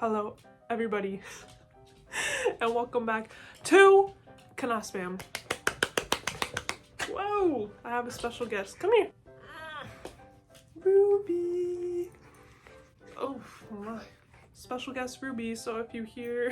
Hello, everybody, and welcome back to kenahspam. Whoa! I have a special guest. Come here, Ruby. Oh my, special guest Ruby. So if you hear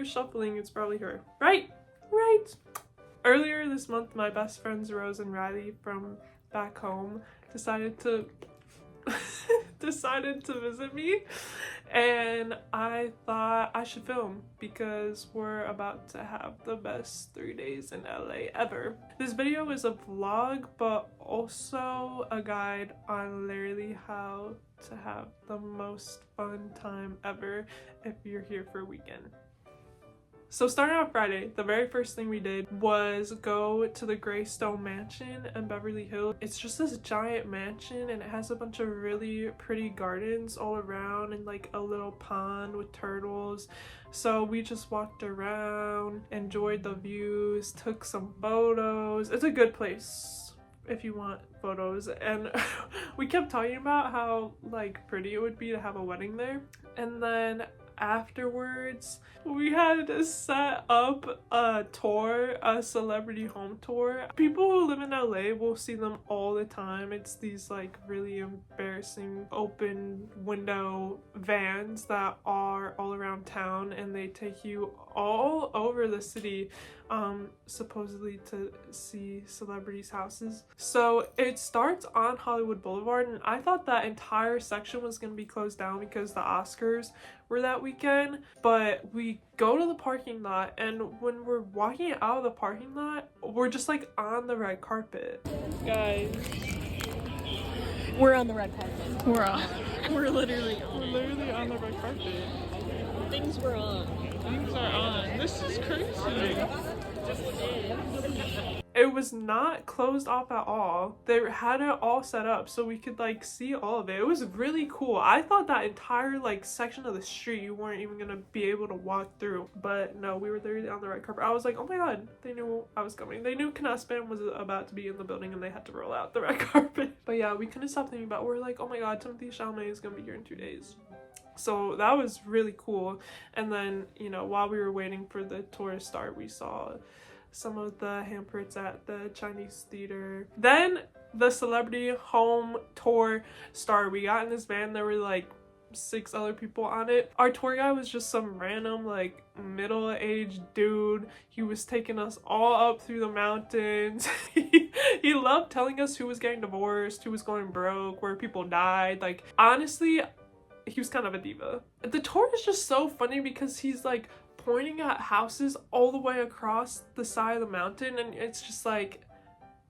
shuffling, it's probably her. Right. Earlier this month, my best friends Rose and Riley from back home decided to visit me, and I thought I should film because we're about to have the best 3 days in LA ever. This video is a vlog but also a guide on literally how to have the most fun time ever if you're here for a weekend. So starting on Friday, the very first thing we did was go to the Greystone Mansion in Beverly Hills. It's just this giant mansion and it has a bunch of really pretty gardens all around and like a little pond with turtles. So we just walked around, enjoyed the views, took some photos. It's a good place if you want photos, and we kept talking about how like pretty it would be to have a wedding there. And then afterwards we had to set up a tour, a celebrity home tour. People who live in LA will see them all the time. It's these like really embarrassing open window vans that are all around town, and they take you all over the city supposedly to see celebrities' houses. So it starts on Hollywood Boulevard, and I thought that entire section was gonna be closed down because the Oscars were that weekend, but we go to the parking lot, and when we're walking out of the parking lot, we're just like on the red carpet. Guys, we're on the red carpet. We're literally on the red carpet. Things were on. Things are on. This is crazy. It was not closed off at all. They had it all set up so we could like see all of it. It was really cool. I thought that entire like section of the street you weren't even gonna be able to walk through, but no, we were literally on the red carpet. I was like, oh my god, they knew I was coming. They knew kenahspam was about to be in the building and they had to roll out the red carpet. But yeah, we couldn't stop thinking about it. We're like, oh my god, Timothée Chalamet is gonna be here in 2 days. So that was really cool. And then, you know, while we were waiting for the tour to start, we saw some of the handprints at the Chinese theater. Then the celebrity home tour started. We got in this van, there were like 6 other people on it. Our tour guide was just some random like middle-aged dude. He was taking us all up through the mountains. He loved telling us who was getting divorced, who was going broke, where people died. Like honestly, he was kind of a diva. The tour is just so funny because he's like pointing at houses all the way across the side of the mountain, and it's just like,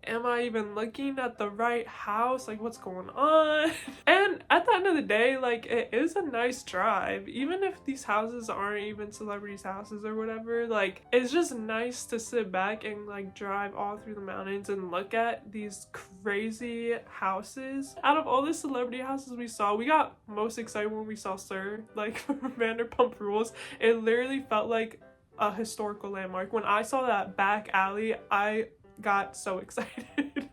am I even looking at the right house? Like, what's going on? And at the end of the day, like, it is a nice drive. Even if these houses aren't even celebrities' houses or whatever, like, it's just nice to sit back and like drive all through the mountains and look at these crazy houses. Out of all the celebrity houses we saw, we got most excited when we saw Sir, like, Vanderpump Rules. It literally felt like a historical landmark. When I saw that back alley, I got so excited.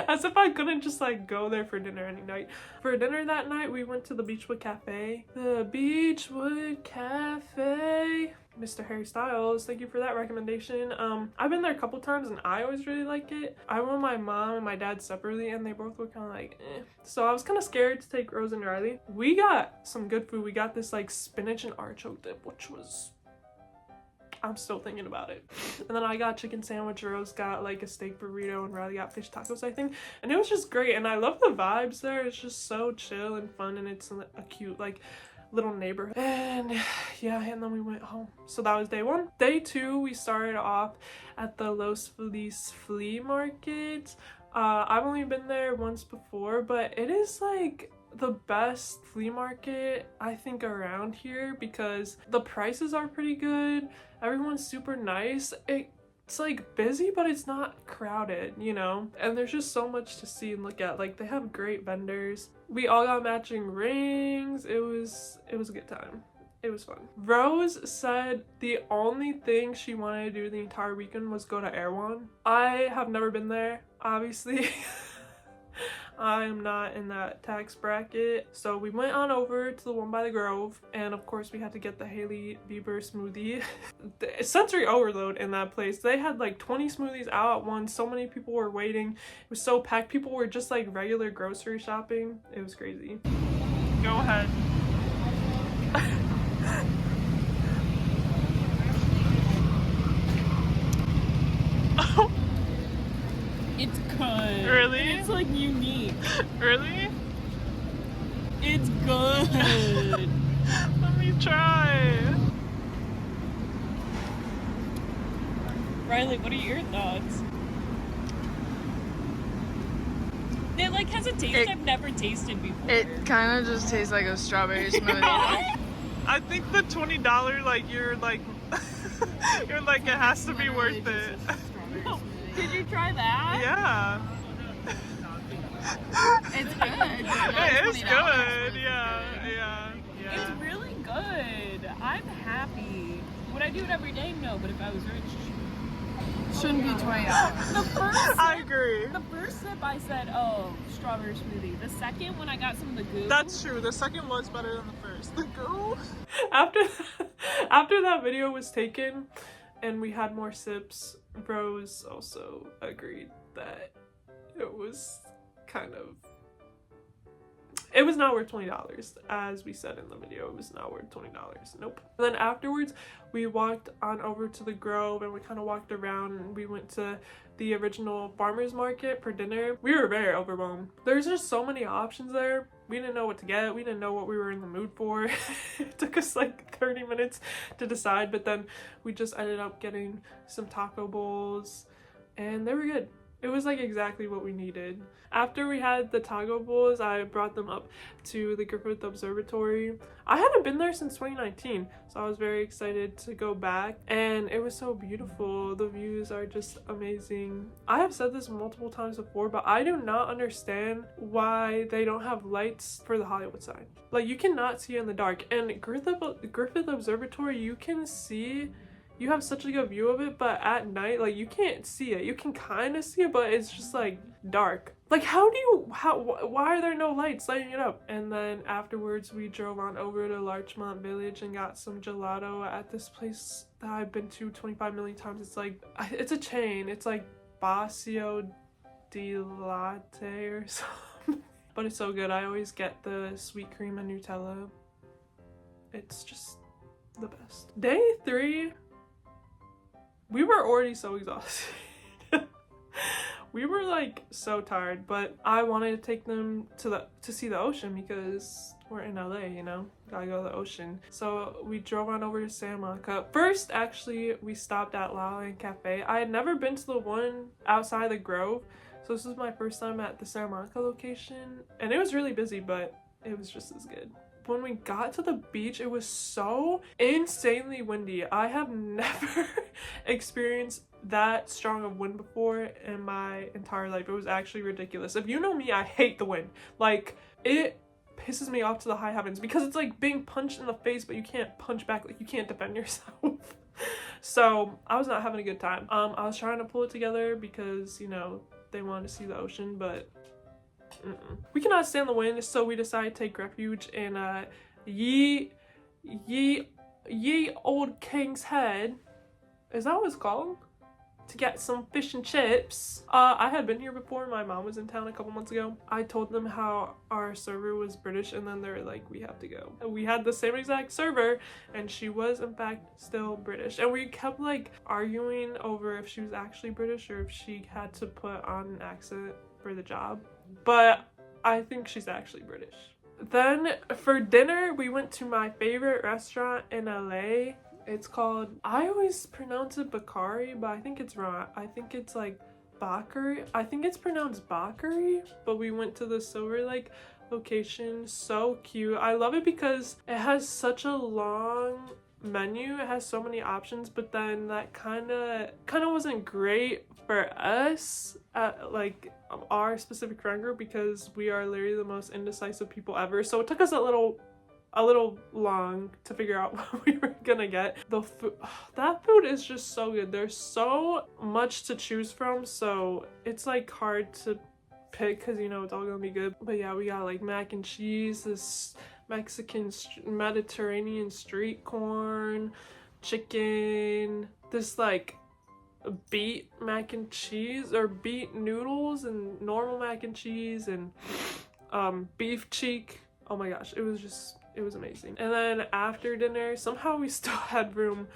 As if I couldn't just like go there for dinner any night. For dinner that night, we went to the Beechwood Cafe. The Beechwood Cafe. Mr. Harry Styles, thank you for that recommendation. I've been there a couple times and I always really like it. I went with my mom and my dad separately and they both were kind of like eh. So I was kind of scared to take Rose and Riley. We got some good food. We got this like spinach and artichoke dip, which was, I'm still thinking about it. And then I got chicken sandwich, Rose got like a steak burrito, and Riley got fish tacos, I think. And it was just great, and I love the vibes there. It's just so chill and fun, and it's a cute like little neighborhood. And yeah, and then we went home. So that was day 1. Day 2, we started off at the Los Feliz flea market. I've only been there once before, but it is like the best flea market I think around here because the prices are pretty good. Everyone's super nice. It's like busy, but it's not crowded, you know? And there's just so much to see and look at. Like, they have great vendors. We all got matching rings. It was a good time. It was fun. Rose said the only thing she wanted to do the entire weekend was go to Erewhon. I have never been there, obviously. I am not in that tax bracket. So we went on over to the one by the Grove, and of course we had to get the Hailey Bieber smoothie. The sensory overload in that place. They had like 20 smoothies out at once. So many people were waiting. It was so packed. People were just like regular grocery shopping. It was crazy. Go ahead. It's good. Really? It's like unique. Really? It's good. Let me try. Riley, what are your thoughts? It like has a taste I've never tasted before. It kind of just tastes like a strawberry smoothie. I think the $20, like, you're like it has to be worth it. Did you try that? Yeah. It's good. It is good. Yeah. It's really good. I'm happy. Would I do it every day? No, but if I was rich, Shouldn't be $20. the first sip, I agree. The first sip, I said, "Oh, strawberry smoothie." The second, when I got some of the goo. That's true. The second was better than the first. The goo. After that video was taken, and we had more sips, Rose also agreed that it was it was not worth $20, as we said in the video. It was not worth $20. Nope. And then afterwards, we walked on over to the Grove, and we kind of walked around, and we went to the original farmers market for dinner. We were very overwhelmed. There's just so many options there. We didn't know what to get. We didn't know what we were in the mood for. It took us like 30 minutes to decide, but then we just ended up getting some taco bowls, and they were good. It was like exactly what we needed. After we had the taco bowls, I brought them up to the Griffith Observatory. I hadn't been there since 2019, so I was very excited to go back, and it was so beautiful. The views are just amazing. I have said this multiple times before, but I do not understand why they don't have lights for the Hollywood sign. Like, you cannot see in the dark, and Griffith Observatory, you can see. You have such a good view of it, but at night, like, you can't see it. You can kind of see it, but it's just like dark. Like, why are there no lights lighting it up? And then afterwards, we drove on over to Larchmont Village and got some gelato at this place that I've been to 25 million times. It's like, it's a chain. It's like Bacio di Latte or something. But it's so good. I always get the sweet cream and Nutella. It's just the best. Day 3. We were already so exhausted. We were like so tired, but I wanted to take them to see the ocean because we're in LA, you know, gotta go to the ocean. So we drove on over to Santa Monica. First, actually, we stopped at La Land Cafe. I had never been to the one outside the Grove, so this was my first time at the Santa Monica location, and it was really busy, but it was just as good. When we got to the beach, it was so insanely windy. I have never experienced that strong of wind before in my entire life. It was actually ridiculous. If you know me, I hate the wind. Like, it pisses me off to the high heavens because it's like being punched in the face, but you can't punch back. Like, you can't defend yourself. So I was not having a good time. I was trying to pull it together because, you know, they wanted to see the ocean, but we cannot stand the wind, so we decided to take refuge in ye old King's Head. Is that what it's called? To get some fish and chips. I had been here before. My mom was in town a couple months ago. I told them how our server was British, and then they were like, we have to go. We had the same exact server, and she was in fact still British, and we kept like arguing over if she was actually British or if she had to put on an accent for the job. But I think she's actually British. Then for dinner, we went to my favorite restaurant in LA. It's called, I always pronounce it Bakari, but I think it's wrong. I think it's like Bakari. I think it's pronounced Bakari, but we went to the Silver Lake location. So cute. I love it because it has such a long menu. It has so many options, but then that kind of wasn't great for us at like our specific friend group because we are literally the most indecisive people ever. So it took us a little long to figure out what we were gonna get. The food, that food is just so good. There's so much to choose from, so it's like hard to pick because you know it's all gonna be good. But yeah, we got like mac and cheese, this Mexican Mediterranean street corn, chicken, this like beet mac and cheese or beet noodles and normal mac and cheese, and beef cheek. Oh my gosh, it was amazing. And then after dinner, somehow we still had room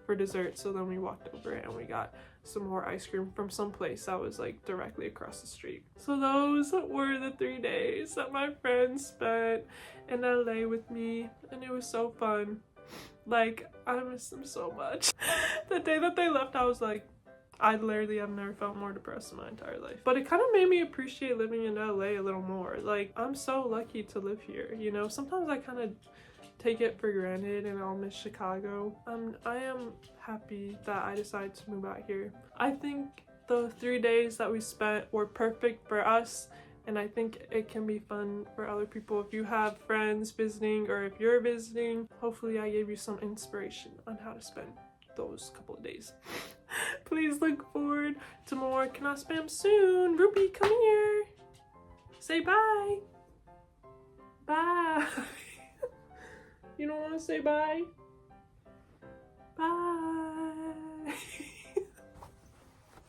for dessert, so then we walked over and we got some more ice cream from some place that was like directly across the street. So those were the 3 days that my friends spent in LA with me, and it was so fun. Like, I miss them so much. The day that they left, I was like, I literally have never felt more depressed in my entire life. But it kind of made me appreciate living in LA a little more. Like, I'm so lucky to live here, you know? Sometimes I kind of take it for granted and I'll miss Chicago. I am happy that I decided to move out here. I think the 3 days that we spent were perfect for us, and I think it can be fun for other people. If you have friends visiting or if you're visiting, hopefully I gave you some inspiration on how to spend those couple of days. Please look forward to more Can I Spam soon. Ruby, come here. Say bye. Bye. You don't want to say bye? Bye.